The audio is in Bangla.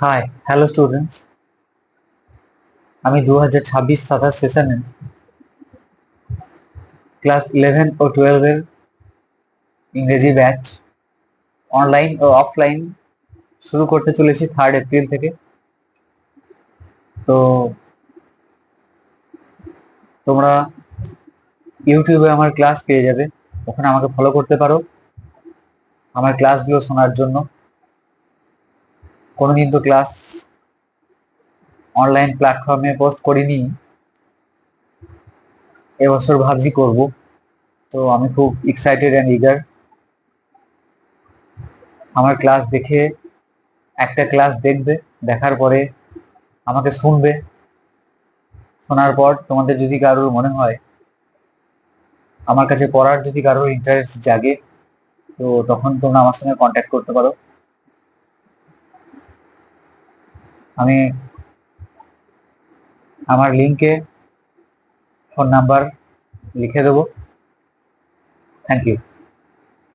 High, hello students. আমি 2026-27 সেশনে ক্লাস 11 ও 12 এর ইংরেজি ব্যাচ অনলাইন ও অফলাইন শুরু করতে চলেছি 3 এপ্রিল থেকে। তো তোমরা ইউটিউবে আমার ক্লাস পেয়ে যাবে, ওখানে আমাকে ফলো করতে পারো আমার ক্লাসগুলো শোনার জন্য। কোনোদিন তো ক্লাস অনলাইন প্ল্যাটফর্মে পোস্ট করিনি, এবছর ভাবছি করব। তো আমি খুব এক্সাইটেড অ্যান্ড ইগার। আমার ক্লাস দেখে একটা ক্লাস দেখবে, দেখার পরে আমাকে শুনবে, শোনার পর তোমাদের যদি কারোর মনে হয়, আমার কাছে পড়ার যদি কারোর ইন্টারেস্ট জাগে, তো তখন তোমরা আমার সঙ্গে কন্ট্যাক্ট করতে পারো। আমি আমার লিঙ্কে ফোন নাম্বার লিখে দেবো। Thank you.